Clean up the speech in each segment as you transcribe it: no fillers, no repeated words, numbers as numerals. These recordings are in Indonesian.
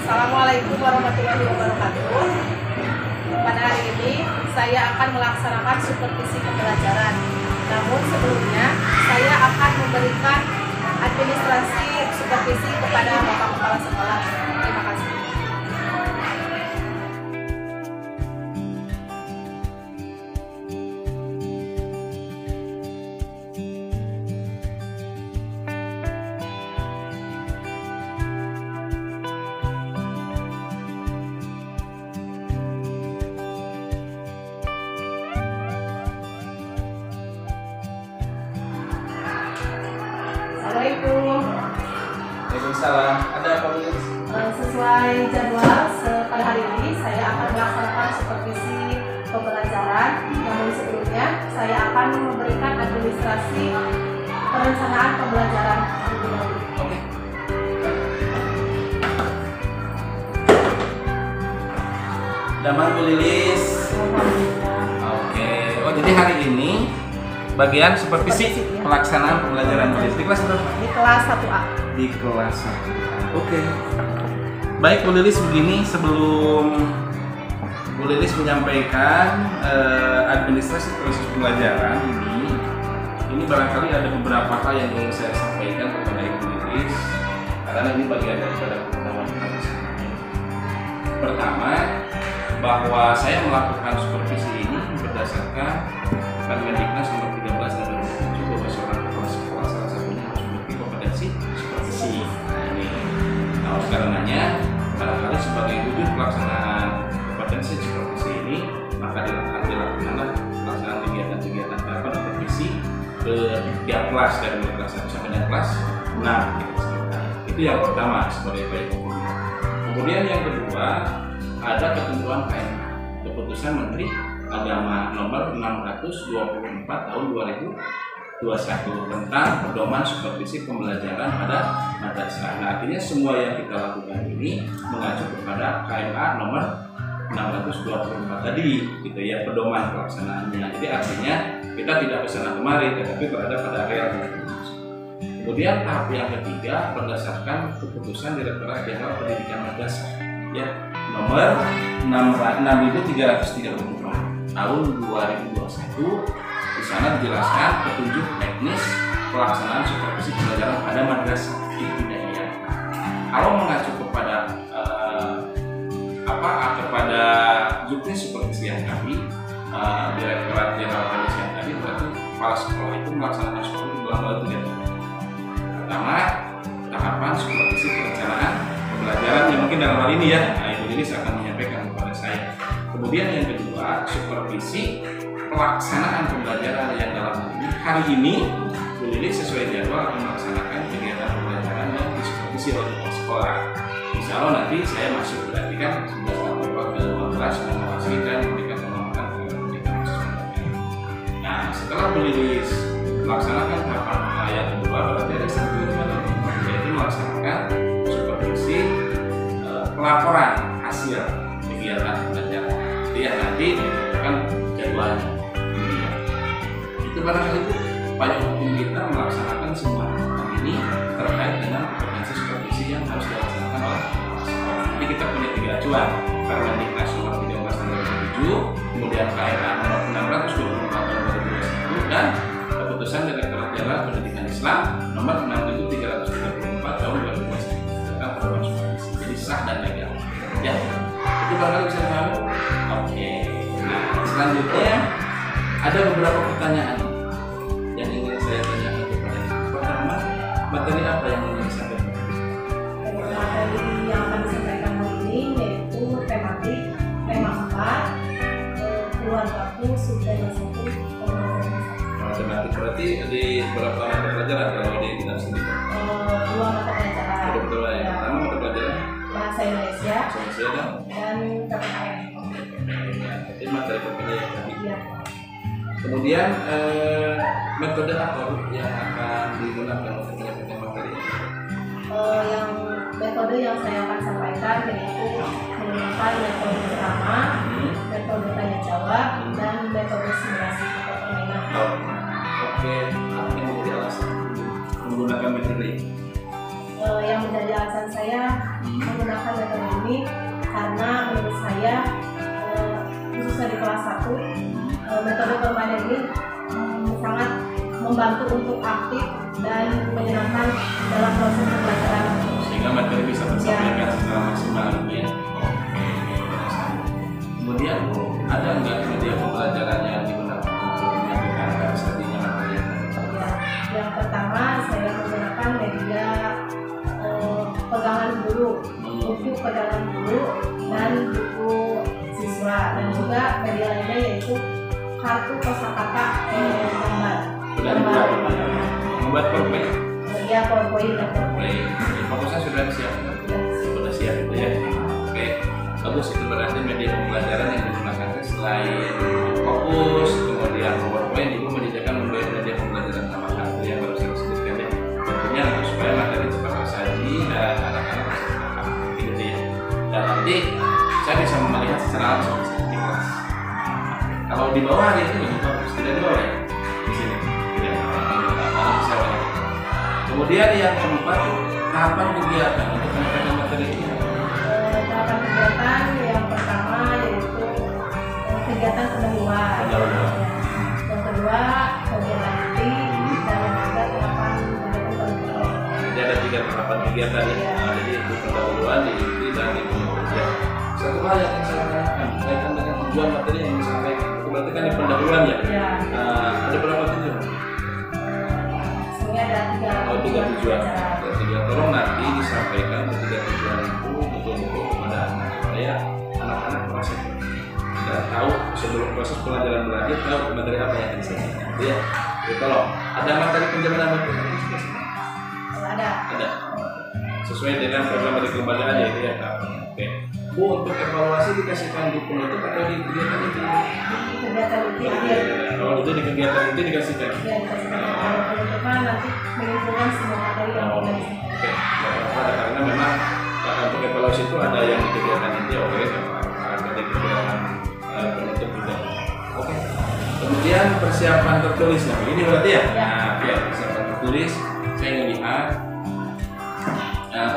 Assalamualaikum warahmatullahi wabarakatuh. Pada hari ini saya akan melaksanakan supervisi pembelajaran. Namun sebelumnya saya akan memberikan administrasi supervisi kepada Bapak Kepala Sekolah. Terima kasih. Assalamualaikum. Waalaikumsalam. Ada apa, Bu? Sesuai jadwal pada hari ini saya akan melaksanakan supervisi pembelajaran. Namun sebelumnya saya akan memberikan administrasi perencanaan pembelajaran. Oke. Damang Bu Lilis. Oke. Oh, jadi hari ini bagian supervisi pelaksanaan pembelajaran Bu Lilis di kelas berapa? Di kelas 1A. Di kelas 1A. Oke. Baik Bu Lilis, begini sebelum Bu Lilis menyampaikan administrasi proses pembelajaran ini barangkali ada beberapa hal yang ingin saya sampaikan kepada Ibu Lilis karena ini bagian daripada pengetahuan kita bersama. Pertama, bahwa saya melakukan supervisi ini berdasarkan Permendiknas nomor 13 tahun 2007 bahwa seorang kepala sekolah salah satunya harus memiliki kompetensi supervisi. Nah, oleh karenanya barangkali sebagai wujud pelaksanaan kompetensi supervisi ini maka dilakukanlah pelaksanaan kegiatan-kegiatan supervisi ke tiap kelas dari mulai kelas 1 sampai dengan kelas 6. Itu yang pertama sebagai baik. Kemudian yang kedua ada ketentuan keputusan Menteri Agama nomor 624 tahun 2021 tentang pedoman supervisi pembelajaran pada madrasah. Nah, artinya semua yang kita lakukan ini mengacu kepada KMA nomor 624 tadi, gitu ya, pedoman pelaksanaannya. Jadi artinya kita tidak kesana kemari, tetapi berada pada realnya. Kemudian tahap yang ketiga berdasarkan keputusan Direktorat Jenderal Pendidikan Madrasah, ya, nomor 6334 tahun 2021. Di sana dijelaskan petunjuk teknis pelaksanaan supervisi pembelajaran pada madrasah ibtidaiyah. Ya. Kalau mengacu kepada kepada juknis supervisi yang tadi, Direktorat Jenderal Pendidikan yang tadi, berarti kepala sekolah itu melaksanakan sekolah itu dalam 3 tahap. Pertama, tahapan supervisi perencanaan pembelajaran yang mungkin dalam hal ini ya, Ibu Lilis akan menyampaikan kepada saya. Kemudian yang kedua, supervisi pelaksanaan pembelajaran yang dalam hari ini Bu Lilis sesuai jadwal akan melaksanakan kegiatan pembelajaran yang disupervisi oleh kepala sekolah. Misalnya nanti saya masuk berarti kan 11 sampai 15 mengawasi dan memberikan pengembangan pendidikan khusus. Nah, setelah Bu Lilis melaksanakan tahapan yang kedua berarti ada satu yaitu melaksanakan supervisi pelaporan hasil kegiatan pembelajaran. Jadi yang nanti ditentukan jadwalnya. Itu barangkali upaya hukum kita melaksanakan semua hal ini terkait dengan kompetensi supervisi yang harus dilaksanakan oleh sekolah. Jadi kita punya 3 acuan, Permendiknas nomor 13 tahun 2007, kemudian KMA nomor 624 tahun 2021 dan keputusan Direktorat Jenderal Pendidikan Islam nomor 67334 tahun 2021 tentang pedoman supervisi. Jadi sah dan legal. Ya, itu barangkali bisa dipahami. Oke. Nah, selanjutnya ada beberapa pertanyaan yang ingin saya tanyakan kepada Ibu. Pertama, materi apa yang ingin disampaikan? Materi yang akan disampaikan hari ini yaitu tematik tema 4 keluargaku subtema 1 Matematik berarti di beberapa mata pelajaran kalau di bidang sendiri? 2 mata pelajaran. Betul ya. Pertama mata pelajaran Bahasa Indonesia dan PPKN. Jadi materi pokoknya yang tadi. Iya. Kemudian metode apa yang akan digunakan untuk menyampaikan materi? Yang metode yang saya akan sampaikan yaitu menggunakan metode pertama, metode tanya jawab, dan metode simulasi atau permainan. Oke, apa yang menjadi alasan menggunakan metode ini? Yang menjadi alasan saya menggunakan metode ini ini sangat membantu untuk aktif dan menyenangkan dalam proses pembelajaran, sehingga materi bisa tersampaikan secara maksimal gitu ya. Kemudian ada nggak media pembelajaran yang digunakan untuk menyampaikan terjadinya materi? Yang pertama saya menggunakan media pegangan guru, buku pegangan guru dan buku siswa, dan juga media lainnya yaitu kartu kosakata gambar. Membuat PowerPoint. Ya, PowerPoint dan PowerPoint. Fokusnya sudah siap, sudah siap itu ya. Oke, bagus, itu berarti media pembelajaran yang digunakan selain fokus, kemudian PowerPoint, ibu menyediakan media pembelajaran tambahan yang baru saya sebutkan ya. Tentunya supaya materi cepat tersaji dan anak-anak bisa paham, gitu ya. Dan nanti saya bisa melihat secara langsung di kelas. Kalau di bawah hari itu lebih bagus, tidak di bawah ya. Di sini. Kemudian yang keempat, tahapan kegiatan untuk penyampaian materi ini. Tahapan kegiatan yang pertama yaitu kegiatan pendahuluan. Yang kedua kegiatan inti, dan yang ketiga tahapan kegiatan penutupan. Jadi ada 3 tahapan kegiatan ya. Jadi itu pendahuluan, di inti, dan di penutupan. Satu hal yang saya tanyakan berkaitan dengan tujuan materi yang disampaikan. Berarti kan di pendahuluan ya. Ada berapa tujuan? Ada 3 tujuan. Tolong nanti disampaikan ketiga tujuan itu betul-betul kepada anak supaya anak-anak merasa dan tahu sebelum proses pelajaran berlanjut tahu materi apa yang disampaikan. Ya, jadi tolong ada materi penjaminan mutu. Ada. Sesuai dengan program dari kelembagaan ya itu ya. Oke. Bu, untuk evaluasi dikasihkan di penutup atau di kegiatan itu? Di kegiatan inti. Kalau itu di kegiatan itu dikasihkan. Ya, dikasihkan. Kalau penutupan nanti mengumpulkan semua materi yang Oke, karena memang untuk evaluasi itu ada yang di kegiatan inti, oke, ada di kegiatan penutup juga. Oke. Kemudian persiapan tertulis, nah ini berarti ya? Nah, ya persiapan tertulis, saya ingin lihat. Nah,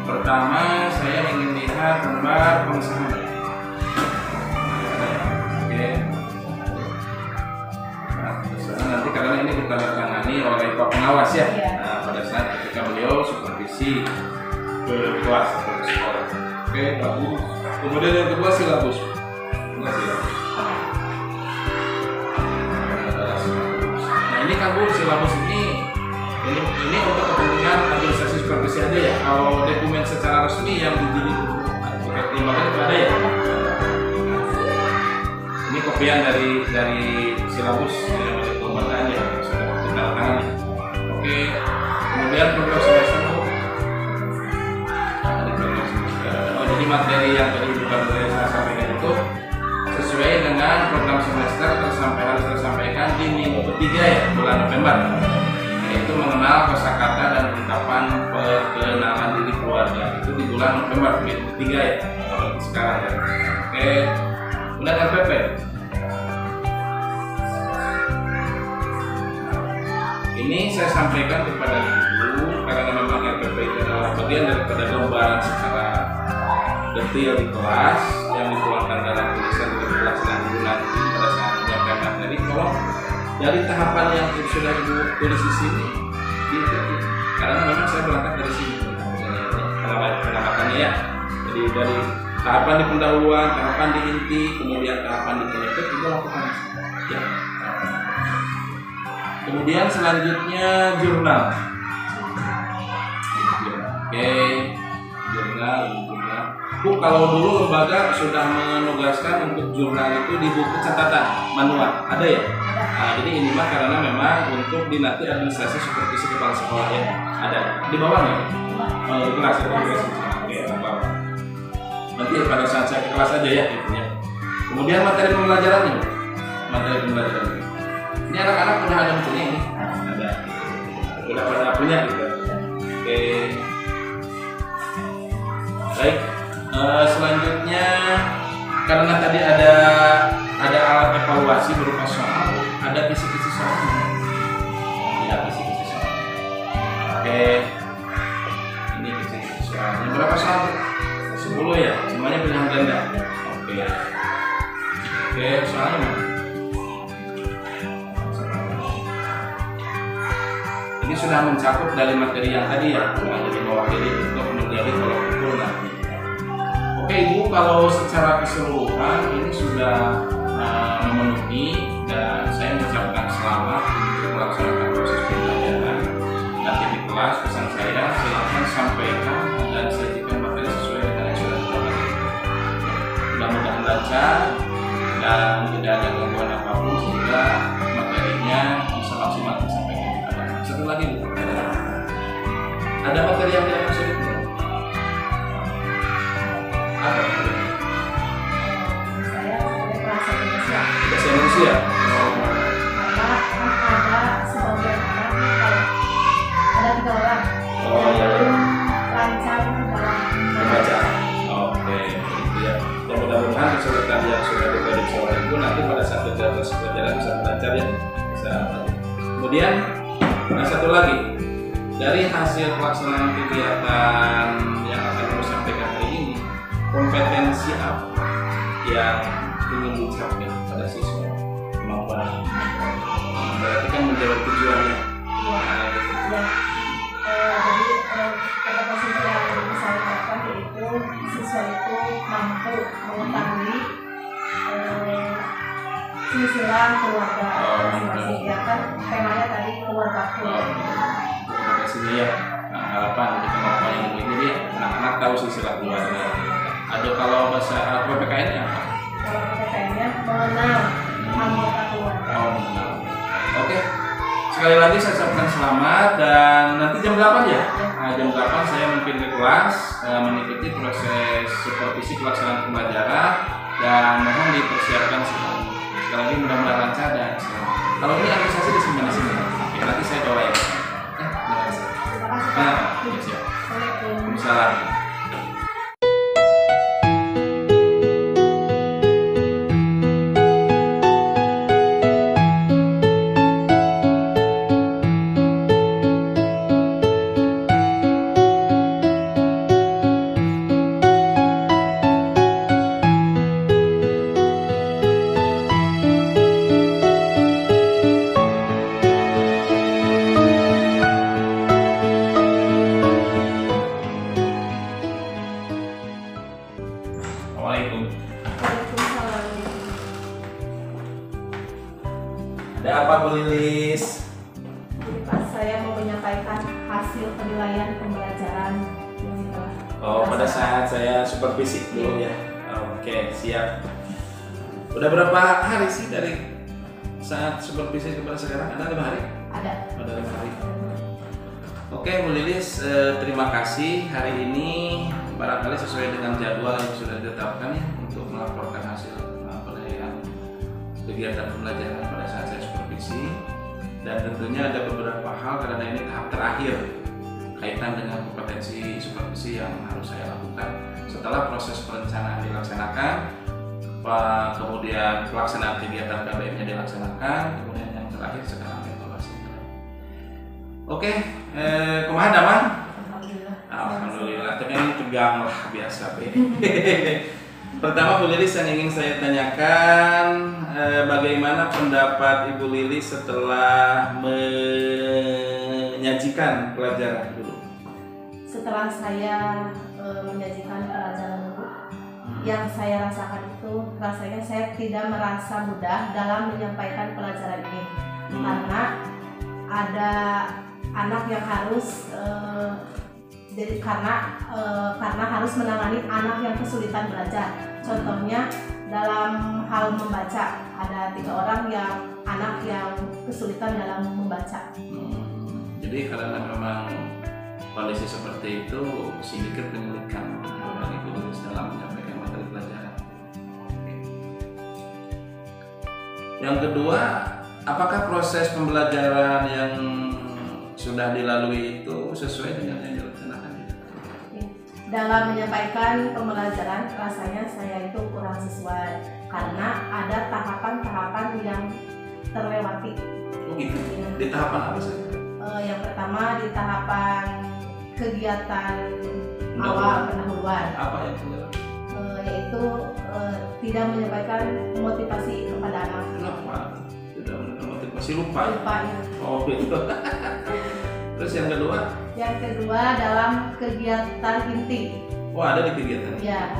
pertama saya ingin lihat gambar pengesahan. Oke. Nah, nanti karena ini ditandatangani oleh Pak Pengawas ya. Nah, pada saat ketika beliau supervisi ke kelas atau ke sekolah. Oke, bagus. Kemudian yang kedua silabus. Nah, ini kan Bu, silabus ini untuk kepentingan administrasi supervisi aja ya. Kalau dokumen secara resmi yang dipertimbangkan itu ada ya. Ini kopian dari silabus yang ada kelembagaan ya, sudah ditandatangani. Oke. Kemudian program semester jadi materi yang tadi bukan dari saya sampaikan itu sesuai dengan program semester harus tersampaikan di minggu ketiga ya, bulan November. Yaitu mengenal kosakata dan ungkapan perkenalan diri keluarga itu di bulan November minggu ketiga ya, kalau sekarang ya. Oke. Kemudian RPP. Ini saya sampaikan kepada ibu karena memang RPP itu adalah bagian daripada gambaran secara detail di kelas yang dikeluarkan dalam tulisan di kelas nanti pada saat penyampaian materi. Tolong dari tahapan yang sudah ibu tulis di sini diikuti, karena memang saya berangkat dari sini penamatannya ya. Jadi dari tahapan di pendahuluan, tahapan di inti, kemudian tahapan di penutup itu lakukan ya. Kemudian selanjutnya jurnal. Oke, jurnal. Bu, kalau dulu lembaga sudah menugaskan untuk jurnal itu di buku catatan manual, ada ya? Nah, jadi ini mah karena memang untuk di nanti administrasi supervisi kepala sekolah ya, ada di bawah nggak? Oh, di kelas ya, oke, apa? Nanti pada saat saya ke kelas aja ya, gitu ya. Kemudian materi pembelajarannya, Ini anak-anak udah ada bukunya ini, ada, udah pada punya gitu. Oke, baik. Selanjutnya karena tadi ada alat evaluasi berupa soal, ada kisi-kisi soal. Ya, kisi-kisi soal. Oke. Yang berapa soal? 10 ya? Semuanya pilihan ganda? Oke. Oke, soalnya mana? Ini sudah mencakup dari materi yang tadi ya, jadi mewakili untuk menjadi tolak ukur nanti. Oke Ibu, kalau secara keseluruhan ini sudah memenuhi dan saya mengucapkan selamat untuk melaksanakan proses pembelajaran. Nanti di kelas pesan saya silakan sampaikan dan sajikan materi sesuai dengan yang sudah dipelajari. Mudah-mudahan lancar dan tidak ada gangguan apapun sehingga materinya bisa maksimal disampaikan kepada anak. Satu lagi Bu, ada materi yang tidak sulit? Apa materi? Saya sebagai bahasa Indonesia. Bahasa Indonesia. Karena kan ada sebagian orang kalau ada 3 orang Oh ya. lancar dalam Membaca. Oke, gitu ya. Dan mudah-mudahan kesulitan yang sudah diprediksi oleh Ibu nanti pada saat pelajaran bisa lancar ya. Bisa. Kemudian, satu lagi dari hasil pelaksanaan kegiatan yang akan Ibu sampaikan hari ini, kompetensi apa yang ingin dicapai pada siswa? Kemampuan. Berarti kan menjawab tujuannya. Nah, gitu. Jadi kompetensi yang bisa diterapkan yaitu siswa itu mampu mengetahui silsilah keluarga masing-masing. Ya kan temanya tadi keluargaku. Kompetensinya ya. Nah, harapan jadi kemampuan yang ini dia anak-anak tahu silsilah keluarga. Ada kalau bahasa PPKN-nya apa? Kalau PPKN-nya mengenal anggota keluarga. Oh, mengenal. Oke. Sekali lagi saya ucapkan selamat dan nanti jam 8 ya? Nah, jam 8 saya mungkin ke kelas mengikuti proses supervisi pelaksanaan pembelajaran dan mohon dipersiapkan sekali lagi mudah-mudahan lancar dan selamat. Kalau ini administrasi disimpan di sini. Oke, nanti saya bawa ya. Terima kasih. Nah, ya siap. Waalaikumsalam. Waalaikumsalam. Ada apa Bu Lilis? Jadi Pak, saya mau menyampaikan hasil penilaian pembelajaran yang telah Oh, pada saat saya supervisi dulu ya. Oke, siap. Udah berapa hari sih dari saat supervisi kepada sekarang? Ada 5 hari? ada. Ada 5 hari. Oke, Bu Lilis, terima kasih. Hari ini barangkali sesuai dengan jadwal yang sudah ditetapkan ya untuk melaporkan hasil penilaian kegiatan pembelajaran pada saat saya supervisi. Dan tentunya ada beberapa hal karena ini tahap terakhir kaitan dengan kompetensi supervisi yang harus saya lakukan setelah proses perencanaan dilaksanakan, kemudian pelaksanaan kegiatan KBM-nya dilaksanakan, kemudian yang terakhir sekarang evaluasi. Oke, kumaha damang? Alhamdulillah. Alhamdulillah, tapi ini tegang lah biasa. Pertama Bu Lilis yang ingin saya tanyakan, bagaimana pendapat Ibu Lilis setelah menyajikan pelajaran dulu? Setelah saya menyajikan pelajaran dulu, yang saya rasakan itu rasanya saya tidak merasa mudah dalam menyampaikan pelajaran ini, karena ada anak yang harus jadi karena harus menangani anak yang kesulitan belajar. Contohnya dalam hal membaca, ada 3 orang yang anak yang kesulitan dalam membaca. Jadi karena memang kondisi seperti itu sedikit menyulitkan bagi Ibu Lilis dalam menyampaikan materi pelajaran. Yang kedua, apakah proses pembelajaran yang sudah dilalui itu sesuai dengan yang dilaksanakan? Dalam menyampaikan pembelajaran rasanya saya itu kurang sesuai karena ada tahapan-tahapan yang terlewati. Oh gitu. Di tahapan apa sih? Yang pertama di tahapan kegiatan awal pendahuluan. Apa yang tidak? Yaitu tidak menyampaikan motivasi kepada anak. Kenapa? Tidak motivasi, lupa. Lupa ya. Oh gitu. Terus yang kedua? Yang kedua dalam kegiatan inti. Oh ada di kegiatan. Ya,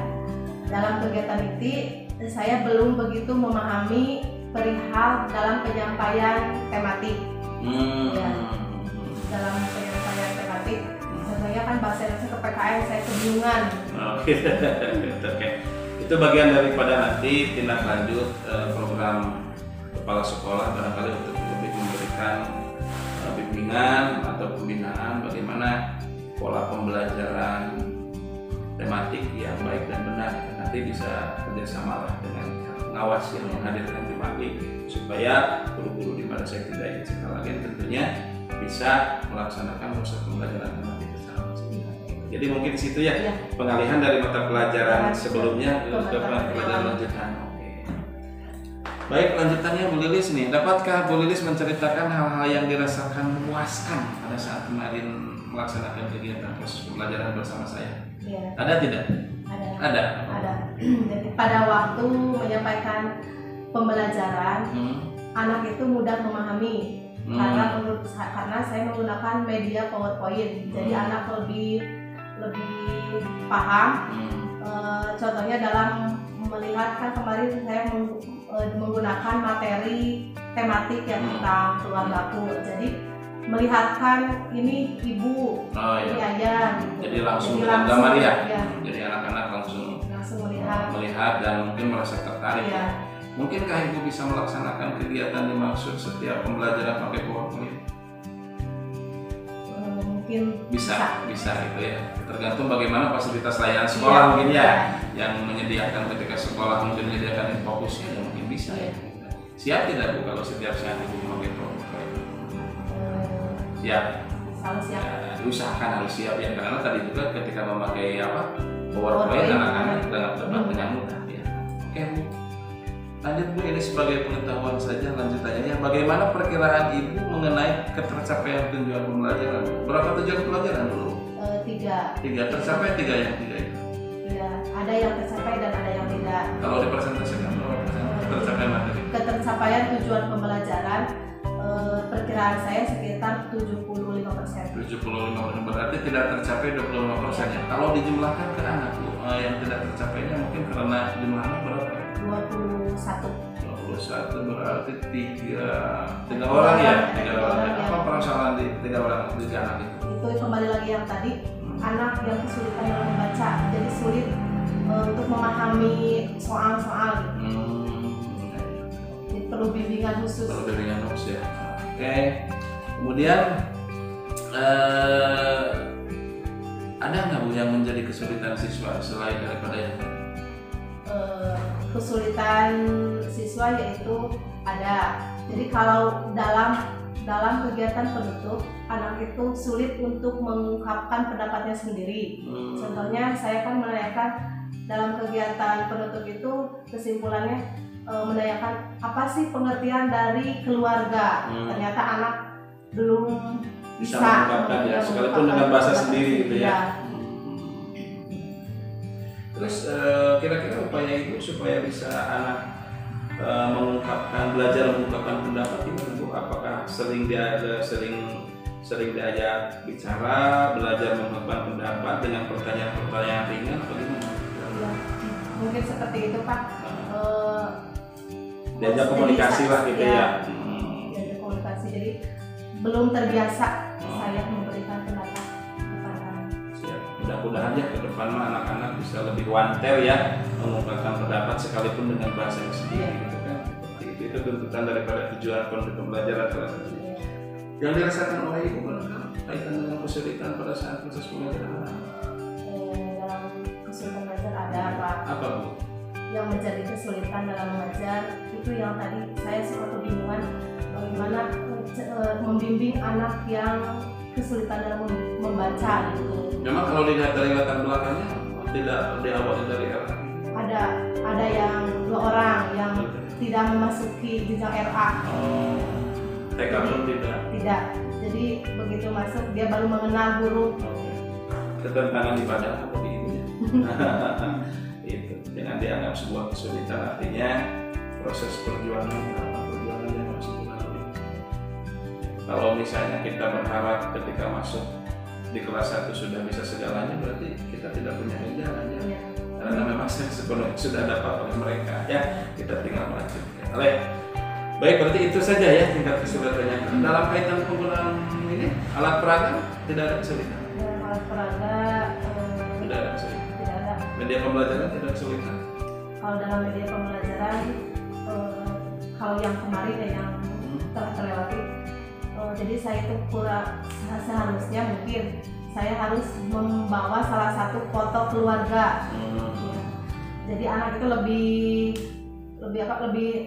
dalam kegiatan inti saya belum begitu memahami perihal dalam penyampaian tematik. Ya, dalam penyampaian tematik. Contohnya kan bahasa Indonesia ke PKN saya kebingungan. Oke. Itu bagian daripada nanti tindak lanjut program kepala sekolah barangkali untuk lebih memberikan bimbingan atau pembinaan bagaimana pola pembelajaran tematik yang baik dan benar. Nanti bisa kerjasama lah dengan pengawas yang menghadirkan tematik supaya guru-guru di mana saya tidak sekali tentunya bisa melaksanakan proses pembelajaran tematik bersama. Jadi mungkin di situ ya, pengalihan dari mata pelajaran sebelumnya ke pelajaran lanjutan. Oke. Baik, lanjutannya Bu Lilis nih. Dapatkah Bu Lilis menceritakan hal-hal yang dirasakan memuaskan pada saat kemarin melaksanakan kegiatan proses pembelajaran bersama saya? Ya. Ada tidak? Ada. Jadi pada waktu menyampaikan pembelajaran, anak itu mudah memahami karena saya menggunakan media PowerPoint. Jadi anak lebih paham. Contohnya dalam melihat kan kemarin saya menggunakan materi tematik yang tentang keluargaku. Jadi melihatkan ini ibu, ini ayah, gitu. Jadi langsung gambar ya. Jadi anak-anak langsung melihat dan mungkin merasa tertarik. Ya. Mungkinkah ibu bisa melaksanakan kegiatan dimaksud setiap pembelajaran pakai PowerPoint? Mungkin bisa gitu ya. Tergantung bagaimana fasilitas layanan sekolah mungkin ya, yang menyediakan ketika sekolah mungkin menyediakan fokusnya, ya mungkin bisa ya. Siap tidak Bu kalau setiap saat ibu memakai PowerPoint? Siap. Ya, diusahakan harus siap ya, karena tadi juga ketika memakai PowerPoint anak-anak dapat dengan mudah ya. Oke Bu. Lanjut Bu, ini sebagai pengetahuan saja lanjutannya ya. Bagaimana perkiraan Ibu mengenai ketercapaian tujuan pembelajaran? Berapa tujuan pembelajaran dulu? 3. Tercapai 3 yang 3 itu? Iya, ada yang tercapai dan ada yang tidak. Kalau dipresentasikan berapa persen tercapai materi? Ketercapaian tujuan pembelajaran perkiraan saya sekitar 75%. 75%, berarti tidak tercapai 25% ya. Kalau dijumlahkan ke anak Bu, yang tidak tercapainya mungkin karena jumlahnya berapa? 21 berarti 3 orang ya. 3 orang. Apa permasalahan di 3 orang 3 anak itu? Itu kembali lagi yang tadi, anak yang kesulitan dalam membaca, jadi sulit untuk memahami soal-soal. Jadi perlu bimbingan khusus. Ya. Oke. Kemudian ada nggak Bu yang menjadi kesulitan siswa selain daripada yang kesulitan siswa yaitu ada. Jadi kalau dalam kegiatan penutup, anak itu sulit untuk mengungkapkan pendapatnya sendiri. Contohnya saya kan menanyakan dalam kegiatan penutup itu kesimpulannya menanyakan apa sih pengertian dari keluarga. Ternyata anak belum bisa mengungkapkan ya, sekalipun dengan bahasa sendiri gitu ya. Terus kira-kira upaya Ibu supaya bisa anak belajar mengungkapkan pendapat gimana Bu? Apakah sering diajak bicara, belajar mengungkapkan pendapat dengan pertanyaan-pertanyaan ringan atau gimana? Ya, mungkin seperti itu Pak. Diajak komunikasi lah gitu ya. Diajak komunikasi, jadi belum terbiasa saya memberikan pendapat kepada anak. Mudah-mudahan ya ke depan anak-anak bisa lebih wantel ya mengungkapkan pendapat sekalipun dengan bahasa yang sendiri gitu kan. Itu tuntutan daripada tujuan pembelajaran salah satunya. Yang dirasakan oleh Ibu kaitan dengan kesulitan pada saat proses pembelajaran? Dalam kesulitan belajar ada Pak. Apa Bu? Yang menjadi kesulitan dalam mengajar itu yang tadi saya suka kebingungan bagaimana membimbing anak yang kesulitan dalam membaca gitu. Memang kalau dilihat dari latar belakangnya tidak diawali dari RA. Ada yang 2 orang yang tidak memasuki jenjang RA. TK pun tidak. Jadi begitu masuk dia baru mengenal huruf ketentangan ibadah apa begini ya. Itu jangan dianggap sebuah kesulitan, artinya proses perjuangan yang harus dilalui. Kalau misalnya kita berharap ketika masuk di kelas 1 sudah bisa segalanya, berarti kita tidak punya jalan ya. Karena memang sepenuhnya sudah dapat oleh mereka ya, kita tinggal melanjutkan. Baik, berarti itu saja ya tingkat kesulitannya. Dalam kaitan penggunaan ini alat peraga tidak ada kesulitan. Alat peraga Tidak ada kesulitan. tidak ada. Media pembelajaran tidak kesulitan. Kalau dalam media pembelajaran, kalau yang kemarin ya yang telah terlewati, jadi saya itu seharusnya mungkin saya harus membawa salah satu foto keluarga. Ya. Jadi anak itu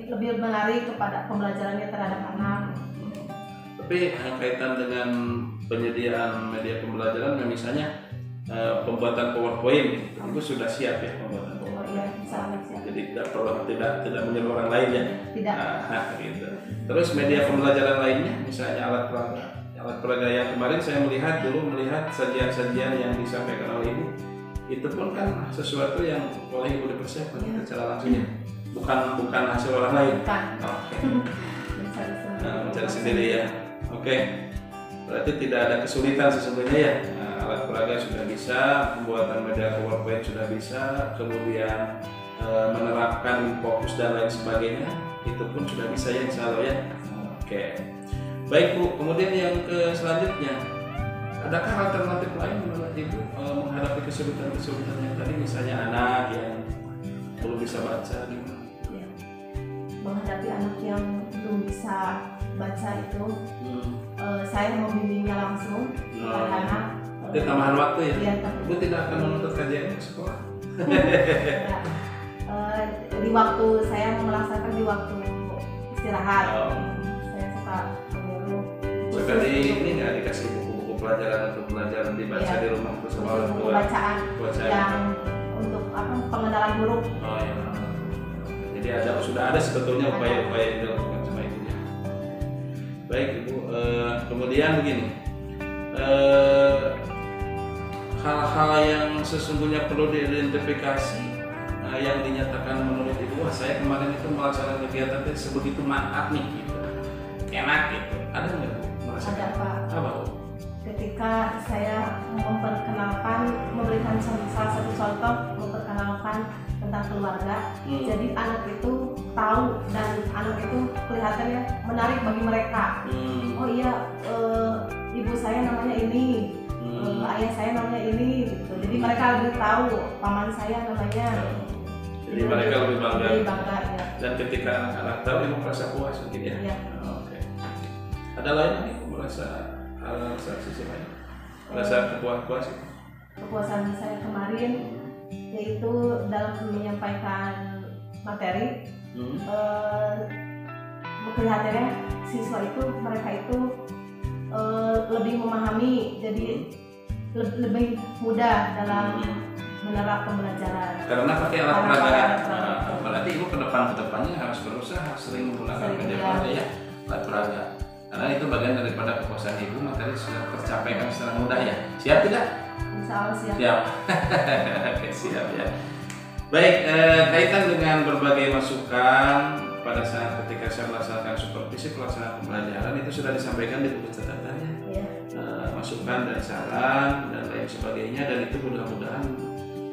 lebih menarik kepada pembelajarannya terhadap anak. Tapi kaitan dengan penyediaan media pembelajaran, misalnya pembuatan PowerPoint itu sudah siap ya pembuatan PowerPoint. Oh iya, sangat siap. Jadi tidak menyuruh orang lain ya. Tidak. Gitu. Terus media pembelajaran lainnya, misalnya alat peraga yang kemarin saya melihat sajian-sajian yang disampaikan oleh ibu, itu pun kan sesuatu yang oleh ibu dipersiapkan secara langsung ya. Bukan hasil orang lain. Bukan. Oke. Mencari sendiri ya. Oke. Berarti tidak ada kesulitan sesungguhnya ya. Alat peraga sudah bisa, pembuatan media PowerPoint sudah bisa, kemudian menerapkan fokus dan lain sebagainya, itu pun sudah bisa ya insya Allah ya. Oke. Baik Bu, kemudian yang selanjutnya, adakah alternatif lain menurut Ibu menghadapi kesulitan-kesulitan yang tadi, misalnya anak yang belum bisa baca gimana? Ya. Menghadapi anak yang belum bisa baca itu, saya membimbingnya langsung kepada anak. Itu tambahan waktu ya? Iya, Ibu tidak akan menuntut kajian ke sekolah? Ya. Di waktu saya melaksanakan di waktu istirahat, saya suka menyuruh. Sekali ini nggak dikasih buku-buku pelajaran untuk pelajaran dibaca di rumah untuk sama orang tua? Bacaan yang untuk pengenalan huruf. Oh iya. Jadi sudah ada sebetulnya upaya-upaya yang dilakukan sama ibunya. Baik Ibu, kemudian begini, hal-hal yang sesungguhnya perlu diidentifikasi yang dinyatakan menurut Ibu, wah saya kemarin itu melaksanakan kegiatan itu sebegitu mantap nih gitu, enak gitu, ada nggak Bu? Ada Pak. Apa Bu? Ketika saya memberikan salah satu contoh, memperkenalkan tentang keluarga, jadi anak itu tahu dan anak itu kelihatannya menarik bagi mereka. Oh iya, ibu saya namanya ini, ayah saya namanya ini, gitu. Jadi mereka lebih tahu paman saya namanya. Jadi mereka lebih bangga. Ya. Dan ketika anak-anak tahu, ibu merasa puas mungkin ya. Ya. Oke. Ada lain nih, merasa sisi lain, merasa puas itu. Kepuasan saya kemarin yaitu dalam menyampaikan materi, kelihatannya siswa itu mereka itu lebih memahami, jadi lebih mudah dalam menerap pembelajaran. Karena pakai alat peraga. Berarti ibu kedepannya harus berusaha sering menggunakan media peraga ya, alat peraga. Karena itu bagian daripada kepuasan ibu, materi sudah tercapaikan secara mudah ya. Siap tidak? Insya Allah siap. Siap. Oke, siap ya. Baik, kaitan dengan berbagai masukan pada saat ketika saya melaksanakan supervisi pelaksanaan pembelajaran itu sudah disampaikan di buku catatannya. Ya. Masukan dan saran dan lain sebagainya, dan itu mudah-mudahan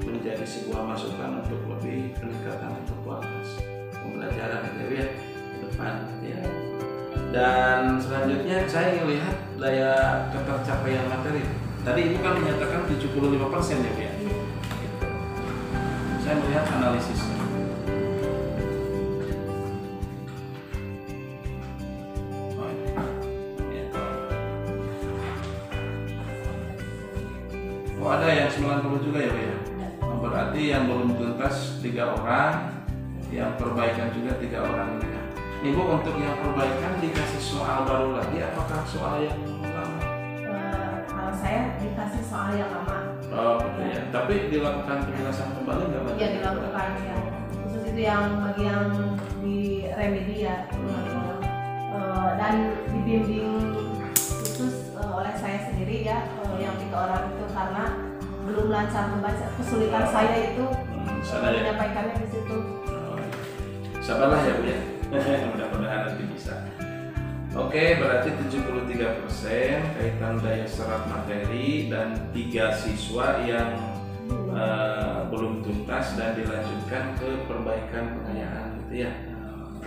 menjadi sebuah masukan untuk lebih peningkatan untuk kualitas pembelajaran ya ke depan ya. Dan selanjutnya saya melihat daya ketercapaian materi. Tadi ibu kan menyatakan 75% ya Bu ya. Gitu. Saya melihat analisisnya. Oh ada yang 90 juga ya Bu ya. Berarti yang belum tuntas 3 orang, yang perbaikan juga 3 orang ya. Ibu untuk yang perbaikan dikasih soal baru lagi, apakah soal yang lama? Kalau saya dikasih soal yang lama. Oh betul ya. Tapi dilakukan penjelasan kembali nggak? Iya dilakukan ya. Khusus itu yang bagian di remedi ya. Dan dibimbing khusus oleh saya sendiri ya, yang 3 orang itu, karena belum lancar membaca, kesulitan saya itu Sana ya. menyampaikannya di situ. Sabarlah ya Bu ya. Mudah-mudahan nanti bisa. Oke, berarti 73% kaitan daya serap materi dan 3 siswa yang belum tuntas dan dilanjutkan ke perbaikan pengayaan gitu ya.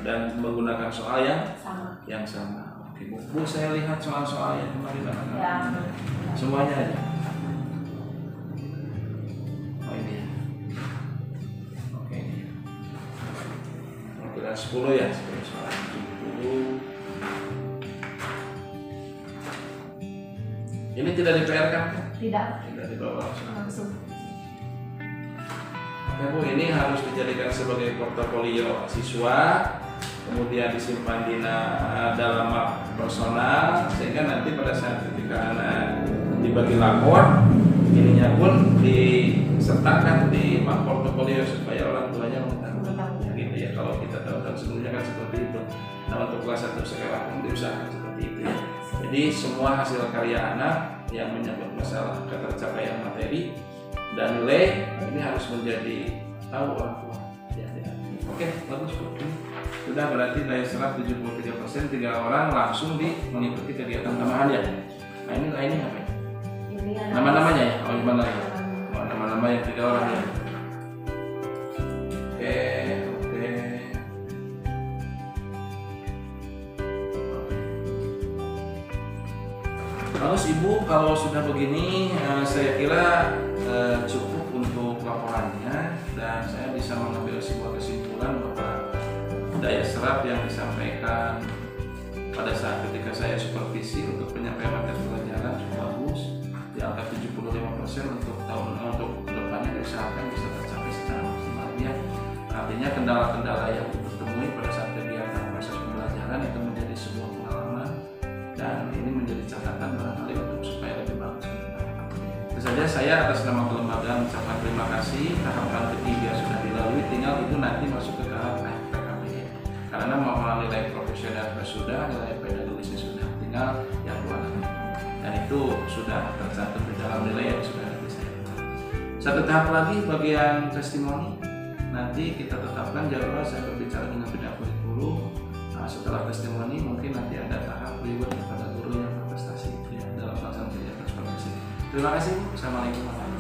Dan menggunakan soal yang sama. Oke Bu, saya lihat soal-soal yang kemarin anak-anak. Ya. Semuanya aja. Oh ini ya. Oke ini. Oke, 10 ya, 10 soal. 70. Ini tidak di PR kan? Tidak. Tidak dibawa langsung. Langsung. Ya Bu, ini harus dijadikan sebagai portofolio siswa, kemudian disimpan di dalam map personal, sehingga nanti pada saat ketika anak dibagi lapor, ininya pun disertakan di map portofolio supaya orang tuanya mengetahui. Gitu ya, kalau kita tahu sebelumnya kan seperti itu. Nah untuk kelas 1 sekolah pun diusahakan seperti itu ya. Jadi semua hasil karya anak yang menyangkut masalah ketercapaian materi dan nilai ini harus menjadi tahu orang tua. Ya. Oke, bagus Bu. Sudah berarti daya serap 73%, 3 orang langsung mengikuti kegiatan tambahan ya. Nah ini apa ya? Nama-namanya ya? Oh gimana ya? Oh, nama-nama yang 3 orang ya. Oke. Bagus Ibu, kalau sudah begini saya kira cukup untuk laporannya dan saya bisa mengambil sebuah kesimpulan bahwa daya serap yang disampaikan pada saat ketika saya supervisi untuk penyampaian materi pelajaran cukup bagus di angka 75% untuk untuk kedepannya diusahakan bisa tercapai secara maksimal ya. Artinya kendala-kendala yang ditemui pada saat kegiatan proses pembelajaran itu menjadi sebuah pengalaman dan ini menjadi catatan barangkali untuk supaya lebih bagus. Tentu saja saya atas nama kelembagaan mengucapkan terima kasih. Tahapan ketiga sudah dilalui, tinggal itu nanti masuk ke tahap PKBE. Karena mau nilai profesional sudah, nilai pedagogisnya sudah, tinggal yang 2 lagi. Dan itu sudah tercantum di dalam nilai yang sudah nanti saya. Satu tahap lagi bagian testimoni. Nanti kita tetapkan jadwal saya berbicara dengan bidang kurikulum. Setelah testimoni mungkin nanti ada tahap reward kepada guru yang berprestasi ya, dalam pelaksanaan kegiatan supervisi. Terima kasih. Assalamualaikum warahmatullahi wabarakatuh.